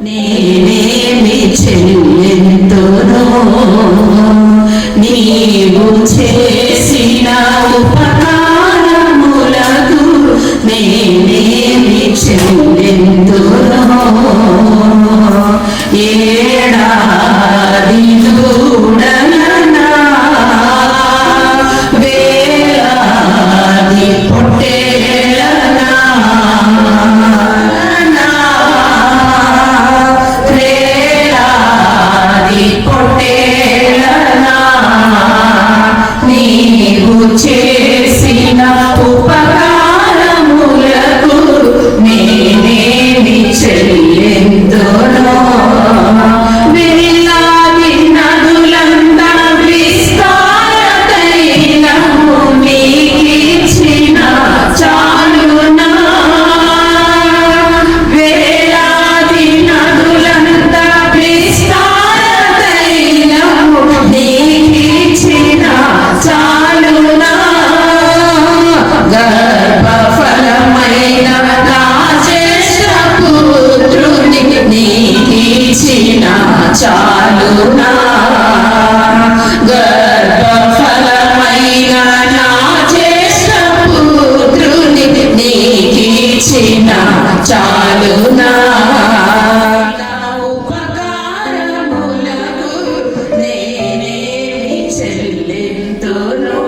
నేనేమి చెయ్యెందునో నీవు చేసిన ఉపకారములకు నేనేమి చెయ్యెందునో ఏడాది దూడలనా వేలాది పొట్టేలనా నీవు చేసిన ఉపకారములకు నేనేమి చెయ్యెందునో వేలాది నదులంతా విస్తారతైనము నీకిచ్చిన చాలునా వేలాది నదులంతా విస్తారతైనము నీకిచ్చిన చాలునా గర్భఫలమైన నా జ్యేష్ఠ పుత్రునికి నీకిచ్చిన చాలునా గర్భఫలమైన నా జ్యేష్ఠ పుత్రునికి నీకిచ్చిన చాలునా ఉపకారములకు నేనేమి చెల్లింతును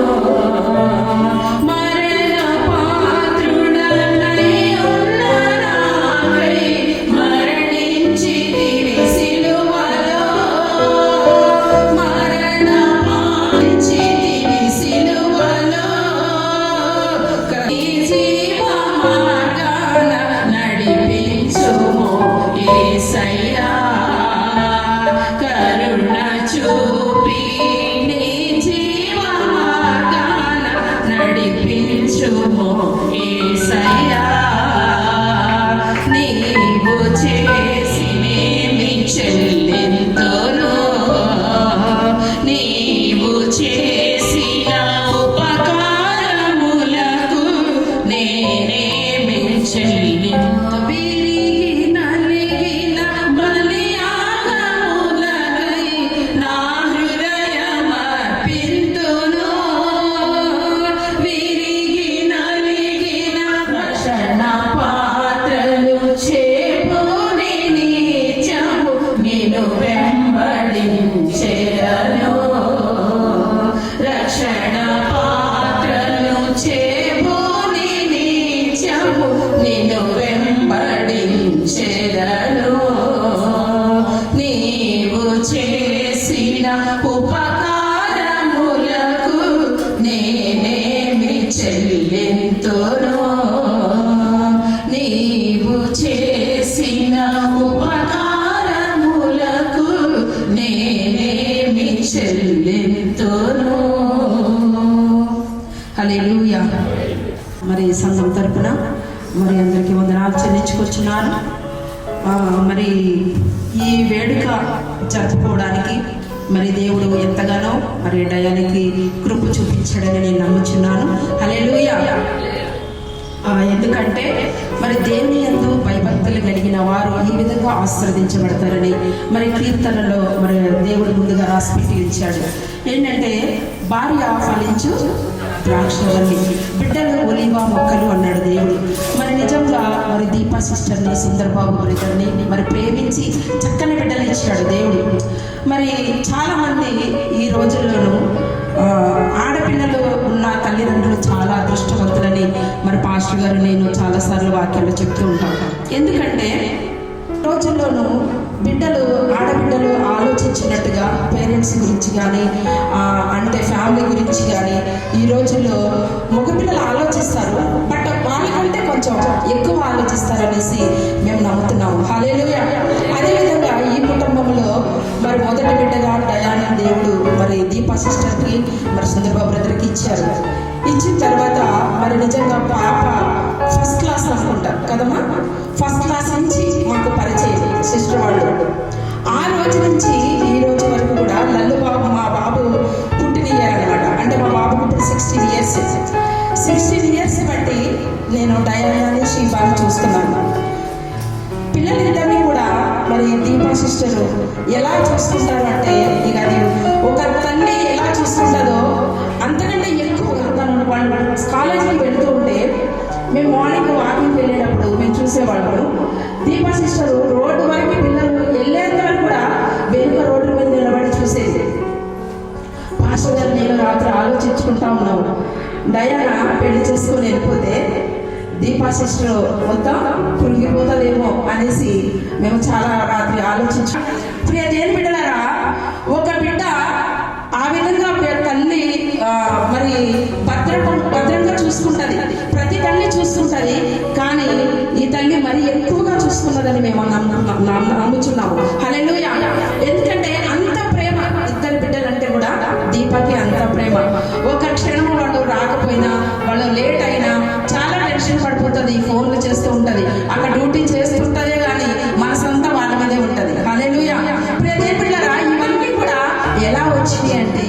మరణ పాత్రుడనై ఉన్న నాకై మరణించితివి సిలువలో మరణ పాత్రుడివి సిలువలో నీ జీవ మార్గాన నడిపించుము యేసయ్యా కరుణ చూపి నీ జీవ మార్గాన నడిపించుము యేసయ్యా నీవు చేసినేమి చెల్లింతును నీవు చేసిన ఉపకారములకు నేనేమి చెల్లింతు విరిగి నలిగిన బలియాగములకై నా హృదయమర్పింతును విరిగి నలిగిన రక్షణ పాత్రలు చేపుని నిత్యము నిన్ను వెంబడించెదను రక్షణ పాత్రలు చేపుని నిత్యము నిన్ను వెంబడించెదను నీవు చేసిన ఉపకారములకు నేనేమి చెల్లింతును నీవు చేసిన ఉపకారములకు నేనేమి చెల్లింతును హల్లెలూయా. మరి సంఘం తరపున మరి అందరికీ వందనాలు చెల్లించుకొచ్చున్నాను. మరి ఈ వేడుక జరుపుకోవడానికి మరి దేవుడు ఎంతగానో మరి డయానికి కృప చూపించాడని నేను నమ్ముచున్నాను. హల్లెలూయా. ఎందుకంటే మరి దేవుని యందు భయభక్తులు కలిగిన వారు ఈ విధంగా ఆశీర్వదించబడతారని మరి కీర్తనలో మరి దేవుడు ముందుగా రాసి పెట్టి ఇచ్చాడు. ఏంటంటే భార్య ఫలించు ద్రాక్షవల్లి బిడ్డలు ఒలీవ మొక్కలు అన్నాడు దేవుడు. మరి నిజంగా మరి దీపా సిస్టర్ని సుందర్బాబు బ్రదర్ని మరి ప్రేమించి చక్కని బిడ్డలు ఇచ్చాడు దేవుడు. మరి చాలామంది ఈ రోజుల్లోనూ ఆడపిల్లలు ఉన్న తల్లిదండ్రులు చాలా అదృష్టవంతులని మరి పాస్టర్ గారు నేను చాలాసార్లు వాక్యాలు చెప్తూ ఉంటాను. ఎందుకంటే రోజుల్లోనూ ఆడబిడ్డలు ఆలోచించినట్టుగా పేరెంట్స్ గురించి కానీ అంటే ఫ్యామిలీ గురించి కానీ ఈ రోజుల్లో మగపిల్లలు ఆలోచిస్తారు. బట్ వాళ్ళకంటే కొంచెం ఎక్కువ ఆలోచిస్తారనేసి మేము నమ్ముతున్నాము. హల్లెలూయా. అదేవిధంగా ఈ కుటుంబంలో మరి మొదటి బిడ్డగా డయానా దేవుడు మరి దీపా సిస్టర్కి మరి సుందర్బాబు బ్రదర్కి ఇచ్చారు. ఇచ్చిన తర్వాత మరి నిజంగా పాప ఫస్ట్ క్లాస్ అనుకుంటారు కదమ్మా. ఫస్ట్ క్లాస్ నుంచి మాకు పరిచయం సిస్టర్ వాళ్ళు. ఆ రోజు నుంచి ఈ రోజు వరకు కూడా లల్లు బాబు మా బాబు పుట్టినయ్యారనమాట. అంటే మా బాబుకు ఇప్పుడు 16 years. 16 years బట్టి నేను డయానాని శివాని చూస్తున్నాను. పిల్లలిద్దరినీ కూడా మరి సిస్టర్ ఎలా చూసుకుంటారు అంటే, ఇక అది ఒక తల్లి ఎలా చూసుకుంటుందో అంతకంటే ఎక్కువగా తను వాళ్ళు కాలేజీకి వెళుతూ ఉంటే మేము మార్నింగ్ వాకింగ్ వెళ్ళేటప్పుడు మేము చూసేవాళ్ళు. దీపా సిస్టర్ రోడ్డు వరకు పిల్లలు వెళ్ళేంత వరకు కూడా వెనుక రోడ్డు మీద నిలబడి చూసేది. పాస్టర్ గారు నేను రాత్రి ఆలోచించుకుంటా ఉన్నాము, డయానా పెళ్లి చేసుకొని వెళ్ళిపోతే దీపా సిస్టర్ మొత్తం కురిగిపోతుందేమో అనేసి మేము చాలా రాత్రి ఆలోచించాం. ప్రియ దేని బిడ్డలారా, ఒక బిడ్డ ఆ విధంగా తల్లి మరి భద్రంగా చూసుకుంటుంది, ప్రతి తల్లి చూసుకుంటుంది. కానీ ఈ తల్లి మరి ఎక్కువగా చూసుకున్నదని మేము నమ్ముచున్నాము. హల్లెలూయా. ఎందుకంటే అంత ప్రేమ, ఇద్దరు బిడ్డలంటే కూడా దీపాకి అంత ప్రేమ. ఒక క్షణం వాళ్ళు రాకపోయినా, వాళ్ళు లేట్ అయినా చాలా టెన్షన్ పడిపోతుంది, ఫోన్లు చేస్తూ ఉంటుంది, అక్కడ డ్యూటీ చేస్తుంటదే కానీ మనసంతా వాళ్ళ మీదే ఉంటుంది. హల్లెలూయా. ప్రతి బిడ్డలారా, ఇవన్నీ కూడా ఎలా వచ్చింది అంటే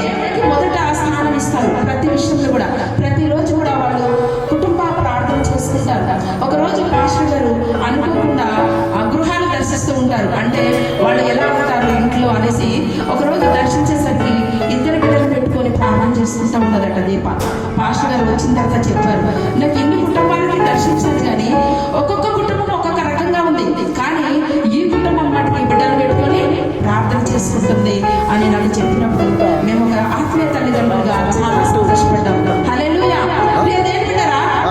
మొదట స్థానం ఇస్తారు ప్రతి విషయంలో కూడా. ప్రతిరోజు కూడా వాళ్ళు కుటుంబ ప్రార్థన చేసుకుంటారు. ఒకరోజు పాస్టర్ గారు అనుకోకుండా గృహాలు దర్శిస్తూ ఉంటారు. అంటే వాళ్ళు ఎలా ఉంటారు ఇంట్లో అనేసి ఒకరోజు దర్శించేసరికి ఇద్దరు బిడ్డలు పెట్టుకొని ప్రార్థన చేసుకుంటూ ఉన్నదట దీప. పాస్టర్ గారు వచ్చిన తర్వాత చెప్పారు, నాకు ఇన్ని కుటుంబాలకి దర్శించాను కానీ ఒక్కొక్క కుటుంబం ఒక్కొక్క రకంగా ఉంది, కానీ ఈ కుటుంబం మటుకు ఈ బిడ్డలు పెట్టుకొని ప్రార్థన చేసుకుంటుంది అని నాకు చెప్పినప్పుడు మేము ఒక ఆత్మీయ తల్లిదండ్రులుగా చాలా సంతోషపడ్డాం. హల్లెలూయా.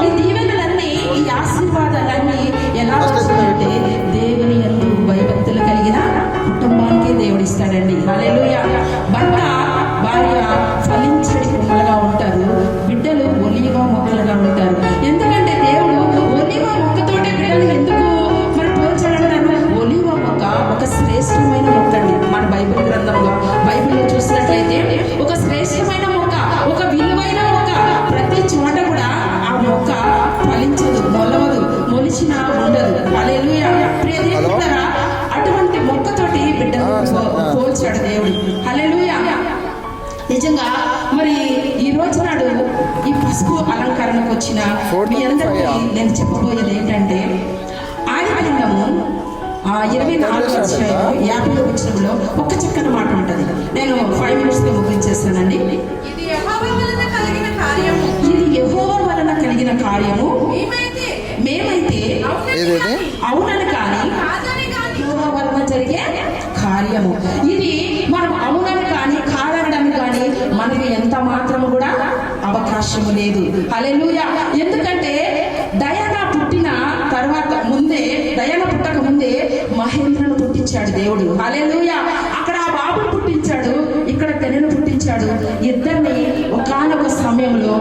ఈ దీవెనలన్నీ, ఈ ఆశీర్వాదాలన్నీ ఎలా వస్తుందంటే దేవుని యందు భయభక్తులు కలిగిన కుటుంబానికి దేవుడు ఇస్తాడండి. హల్లెలూయా. భర్త భార్య ఫలించడి కొమ్మలుగా ఉంటారు, బిడ్డలు ఒలీవ మొక్కలుగా ఉంటారు. ఎందుకంటే దేవుడు ఒలీవ మొక్కతోటే బిడ్డలు ఎందుకు మరి పోల్చాడంటారు? ఒలీవ మొక్క ఒక శ్రేష్టమైన మొక్క అండి. మన బైబిల్ గ్రంథంలో బైబిల్లో చూసినట్లయితే ఒక శ్రేష్టమైన మొక్క, ఒక విలువైన మొక్క. ప్రతి చోట కూడా ఆ మొక్క ఫలించదు, మొలవదు, మొలిచినా ఉండదు. హల్లెలూయా. ప్రియదేవులారా, అటువంటి మొక్కతోటి బిడ్డలు పోల్చాడు దేవుడు. హల్లెలూయా. నిజంగా మరి ఈ రోజు నాడు ఈ పసుపు అలంకరణకు వచ్చిన మీ అందరికీ నేను చెప్పబోయేది ఏంటంటే, ఆదికాండము 24:50 వచనంలో ఒక చక్కని మాట ఉంటుంది. నేను 5 minutes ముగించేస్తానండి. ఇది యెహోవా వలన కలిగిన కార్యము మేమైతే అవునని కానీ యెహోవా వలన జరిగే కార్యము. ఇది మనం అవునని కానీ కాదనడానికి కానీ మనకి ఎంత మాత్రము కూడా అవకాశము లేదు. హల్లెలూయా. ఎందుకంటే డయానా పుట్టిన తర్వాత ముందే, డయానా పుట్టక ముందే మహేంద్రను పుట్టించాడు దేవుడు. హల్లెలూయా. అక్కడ ఆ బాబును పుట్టించాడు, ఇక్కడ తెనను పుట్టించాడు. ఇద్దరిని ఒకానొక సమయంలో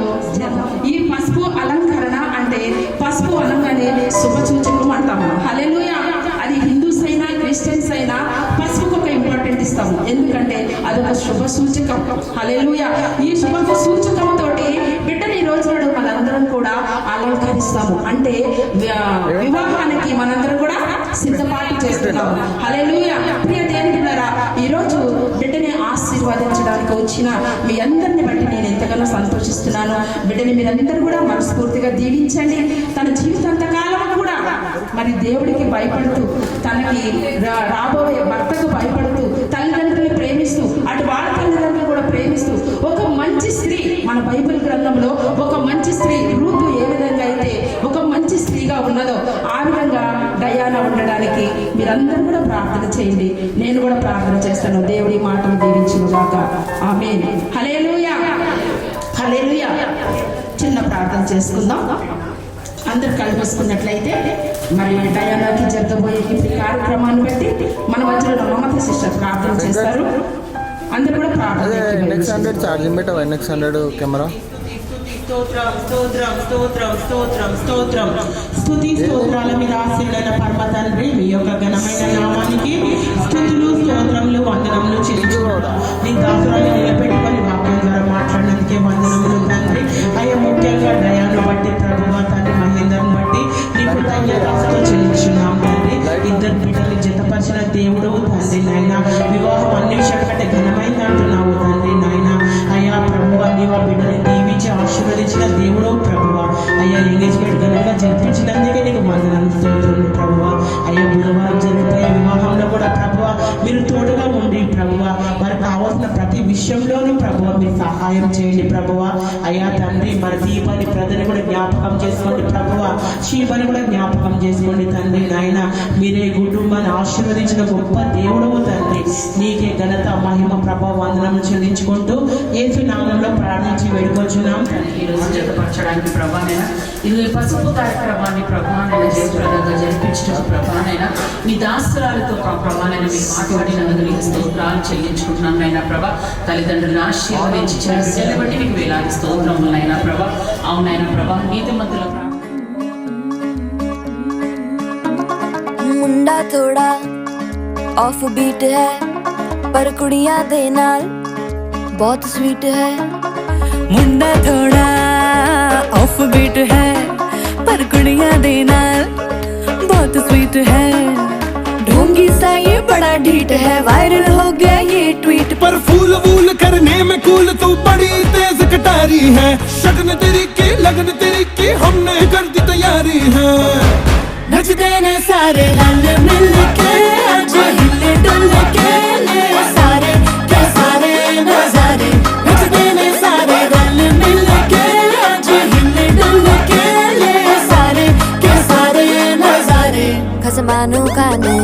ఈ పసుపు అలంకరణ అంటే పసుపు అనగానే శుభసూచకం అంటాము. హల్లెలూయా. అది హిందూస్ అయినా క్రిస్టియన్స్ అయినా పసుపుకు ఒక ఇంపార్టెంట్ ఇస్తాము, ఎందుకంటే అదొక శుభ సూచకం. హల్లెలూయా. ఈ శుభ సూచకం తోటి బిడ్డని ఈ రోజు నాడు మనందరం కూడా అలంకరిస్తాము. అంటే వివాహానికి మనందరం కూడా సిద్ధపాటు చేస్తున్నాము. హల్లెలూయా. ప్రియ దేవులారా, ఈ రోజు బిడ్డని ఆశీర్వదించడానికి వచ్చిన మీ అందరిని బట్టి నేను ఎంతగానో సంతోషిస్తున్నాను. బిడ్డని మీరందరూ కూడా మనస్ఫూర్తిగా దీవించండి. తన జీవితాంతకాలం కూడా మరి దేవుడికి భయపడుతూ, తనకి రాబోయే భర్తకు భయపడుతూ, తల్లిదండ్రుల్ని ప్రేమిస్తూ, అటు వాళ్ళ తల్లిదండ్రులు కూడా ప్రేమిస్తూ ఒక మంచి స్త్రీ, మన బైబిల్ గ్రంథంలో ఒక మంచి స్త్రీ రూతు ఏ విధంగా అయితే ఒక మంచి స్త్రీగా ఉన్నదో ఆ విధంగా డయానా ఉండడానికి మీరందరూ కూడా ప్రార్థన చేయండి. నేను కూడా ప్రార్థన చేస్తాను. దేవుడి మాటలు దీవించును గాక. ఆమేన్. హల్లెలూయా. హల్లెలూయా. చిన్న ప్రార్థన చేసుకుందాం. అందరు కలిపేసుకున్నట్లయితే మరి డయానాకి జరగబోయే ఈ కార్యక్రమాన్ని బట్టి మన మధ్యలో మమత సిస్టర్ ప్రార్థన చేస్తారు. అందరు కూడా ప్రార్థన. ఛార్జింగ్ పెట్టావా? NX100 camera. స్తుతి స్తోత్రాల మీద ఆశీర్వైన పరమ తండ్రి, మీ యొక్క ఘనమైన నామానికి స్తుతులు స్తోత్రములు వందనములు చెల్లించుకోవడం. నీ దాసురాన్ని నిలబెట్టుకొని వాక్యం ద్వారా మాట్లాడినందుకే వందనములు తండ్రి. అయ్యా, ముఖ్యంగా డయాను బట్టి ప్రభువా తండ్రి, మహేందర్ని బట్టి నీ కృతజ్ఞతలు చెల్లించున్నాం తండ్రి. ఇద్దరు బిడ్డలు జతపరిచిన దేవుడు తండ్రి నాయన. వివాహం అన్వేషణ కంటే ఘనమైంది అంటున్నావు తండ్రి నాయన. అయ్యా ప్రభువా, నీవు బిడ్డని దీవించి ఆశీర్వదించిన దేవుడు ప్రభువా. అయ్యా, ఎంగేజ్మెంట్ ఘనంగా జరిపించినందుకే నీకు వందనాలు స్తోత్రములు ప్రభువా. అయ్యా, బుధవారం జరిగిపోయే వివాహంలో కూడా ప్రభువా విషయంలోనూ ప్రభువ మీరు సహాయం చేయండి ప్రభువ. అయ్యా తండ్రి మన దీపాన్ని ప్రజలు కూడా జ్ఞాపకం చేసుకోండి ప్రభువ. శీబని కూడా జ్ఞాపకం చేసుకోండి తండ్రి. నాయన మీరే కుటుంబాన్ని ఆశీర్వదించిన గొప్ప దేవుడవు తండ్రి. నీకే ఘనత మహిమ ప్రభావ వందనం చెల్లించుకుంటూ యేసు నామములో ప్రార్థించి వేడుకొచ్చున్నాం తండ్రి. ఈ రోజు జతపరచడానికి ప్రభానైనా ఇది పసుపు కార్యక్రమాన్ని ప్రభానైనా జయప్రదంగా జరిపించడం ప్రభానైనా మీ దాసరాలతో ప్రభానైనా మీరు మాట్లాడినందుకు మీకు స్తోత్రాలు చెల్లించుకుంటున్నాం నైనా ప్రభా. తల్లిదండ్రులను ఆశీర్వదించి బిడ్డలు బట్టి మీకు వేలాది స్తోత్రములైనా ప్రభా. అవునైనా ప్రభా నీతిమంతుల मुंडा थोड़ा ऑफ बीट है पर कुड़ियां दे नाल बहुत स्वीट है। मुंडा थोड़ा ऑफ बीट है पर कुड़ियां दे नाल बहुत स्वीट है। ढोंगी सा ये बड़ा ढीठ है वायरल हो गया ये ट्वीट पर फूल वूल करने में कूल तू बड़ी तेज कटारी है। शगन तेरी की लगन तेरी की हमने कर दी तैयारी है। नचते ने सारे रल मिल के आज हिले डुल के ले सारे के सारे नजारे। नचते ने सारे रल मिल के आज हिले डुल के ले सारे के सारे नजारे। खसमानू खाने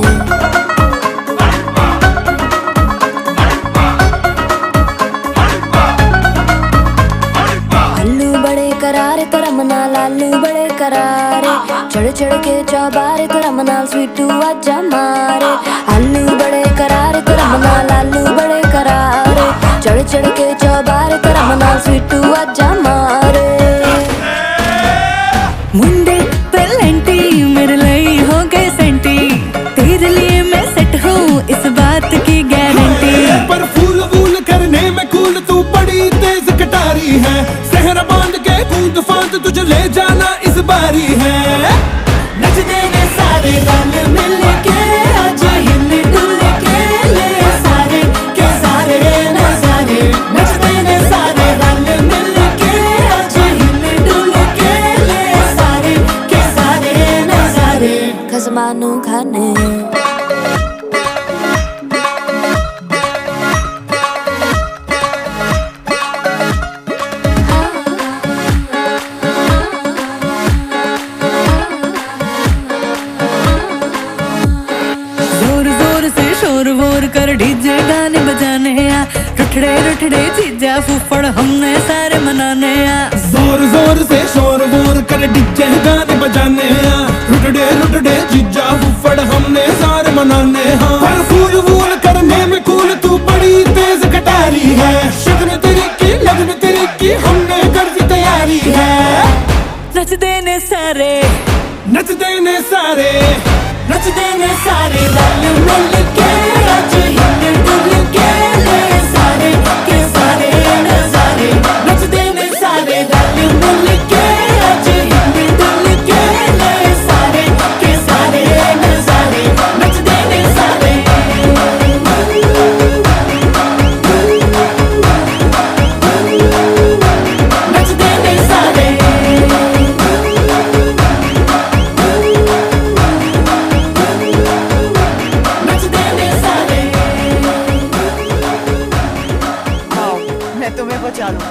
अल्लू बड़े करारे तेरा मना लालू बड़े करारे चढ़ चढ़ के चौबारे तेरा मना स्वीटू आजा मारे। अल्लू बड़े करारे तेरा मना लालू बड़े करारे चढ़ चढ़ के चौबारे तेरा मना स्वीटू आजा मारे। मुंडे पेलेंटी मेरे लिए हो गए सेंटी तेरे लिए मैं सेट हूँ इस बात की गारंटी। पर फूल वूल करने में कूल तू बड़ी तेज कटारी है। सहरा बांध के कूद फांद तुझे ले जाना इस बारी है। नचते ने सारे रंग मिल के आज हिल डुल के ले सारे के सारे नजारे। नचते ने सारे रंग मिल के आज हिल डुल के ले सारे के सारे नजारे। खसमानू खाने जोर जोर से शोर वोर कर डीजे गाने बजाने आ रुठड़े रुठड़े चीजा फूफड़ हमने सारे मनाने आ। जोर जोर से शोर वोर कर डीजे गाने बजाने हैं। रुटड़े रुटड़े जीजा फुफड़ हमने सारे मनाने हैं। पर फूल वूल करने में कूल तू बड़ी तेज कटारी है। शगन तेरी की लगन तेरी की हमने कर दी तैयारी है। नचते ने सारे नचते ने सारे नचते ने सारे रल मिल के आज हिल डुल के ले सारे के सारे नजारे। नचते ने सारे रल मिल के आज हिल डुल के ले सारे के सारे नजारे। नचते ने सारे नचते ने सारे नचते ने सारे। आओ मैं तुम्हें बचा लूं।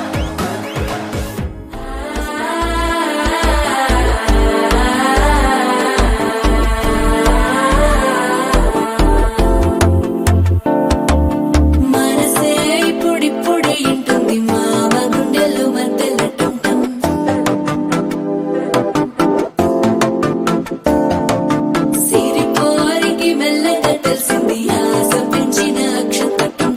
మనసే పొడి పొడి ఇంటుంది మామ గుండెలు మధ్యలటం సిరి కోరికి మెల్లగా తెలిసింది ఆశ పెంచిన అక్షతటం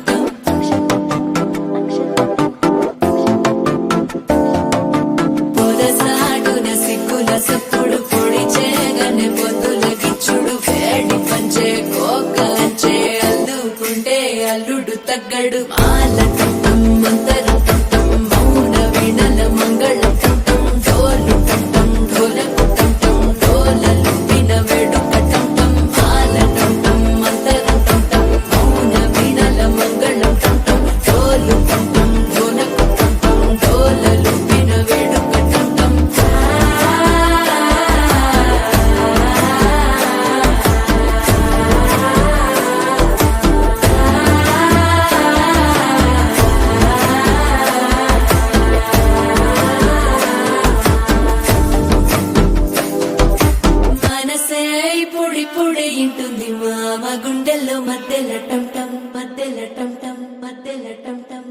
పొదసాటున సిగ్గుల సప్పుడు పొడి చేయగానే పొద్దుల గిచ్చుడు వేడి పంచే కోకలంచే అల్లుకుంటే అల్లుడు తగ్గడు మాల కంఠం మంతర కంఠం మౌన వీణల మంగళ కంఠం డోలు కంఠం ఢోలకు కంఠం డోలలు విన వేడుక కంఠం మాల కంఠం మంతర కంఠం మౌన వీణల మంగళ కంఠం డోలు కంఠం ఢోలకు కంఠం డోలలు విన వేడుక కంఠం। ఇంటుంది మామ గుండెల్లో మధ్యల టం టం మధ్యల టం టం మధ్యల టం టం.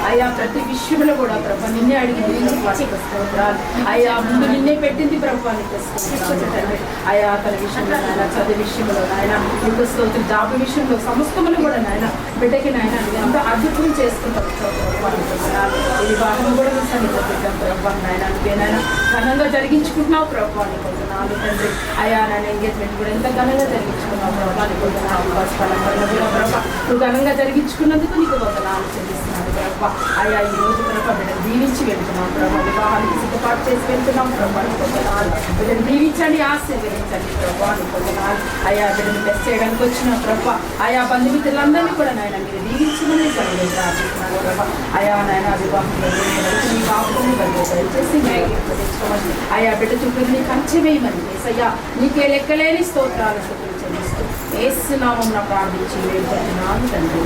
అయ్యా ప్రతి విషయంలో కూడా ప్రభా నిన్నే అడిగి స్తోత్రాలు అయ్యా ముందు నిన్నే పెట్టింది ప్రభానికి అయ్యా తన విషయంలో నాయన చదువు విషయంలో నాయన ఇంకో స్తోత్రం జాబు విషయంలో సమస్తములు కూడా నాయన బిడ్డకి నాయన ఎంతో అద్భుతం చేసుకుంటాం ఈ వివాహం కూడా పెట్టాం ప్రభావం నాయన నువ్వేనాయన ఘనంగా జరిగించుకుంటున్నావు ప్రభావాన్ని కొంటున్నాను తండ్రి అయ్యా నాయన ఎంగేజ్మెంట్ కూడా ఎంత ఘనంగా జరిగించుకున్నావు ప్రభావాన్ని కొంటున్నావు కూడా ప్రభావ నువ్వు ఘనంగా జరిగించుకున్నందుకు నీకు వందనాలు చెల్లిస్తున్నాను ప్రభావ అయ్యా ఈ రోజు ప్రభావ బిడ్డను దీవించి వెళ్తున్నాం ప్రభావ వివాహానికి సిద్ధపాటు చేసి వెళ్తున్నాం ప్రభావాన్ని కొంటున్నాను బిడ్డను దీవించండి ఆశీర్వదించండి ప్రభావాన్ని కొంటున్నాను అయ్యా బిడ్డను టెస్ట్ చేయడానికి వచ్చిన ప్రభావ ఆయా బంధుమిత్రులందరినీ కూడా నాయన మీరు దీవించమని ప్రార్థిస్తున్నాను ప్రభావ అయా నాయన వివాహంలో నీ బాబుని దయచేసి తెచ్చుకోమని అయా బిడ్డ చుట్టూ నీ కంచె వేయమని అయ్యా నీకే లెక్కలేని స్తోత్రాలు స్థుతులు చెల్లిస్తూ ఏసునామం ప్రార్థించి వేడుకుంటున్నాను తండ్రి.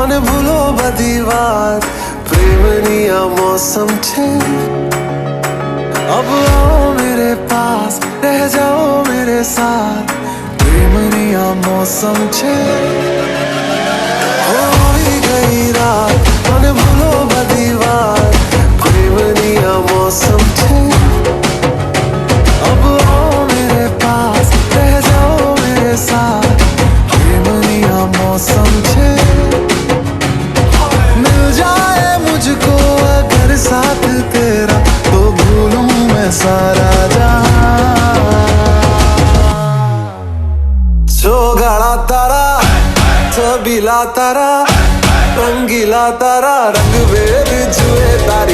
અને ભૂલો બધી વાત પ્રેમની આ મૌસમ છે अब आओ मेरे पास रह जाओ मेरे साथ प्रेमनी आ मौसम छे होई गई रात मन भूलो बधी बात प्रेमनी आ मौसम छे अब आओ मेरे पास रह जाओ मेरे साथ प्रेमनी आ मौसम छे मिल जाए मुझको अगर साथ तेरा तो भूलूं मैं सारा जहां चौगाड़ा तारा छबीला तारा रंगीला तारा रंग बेर जुए तारी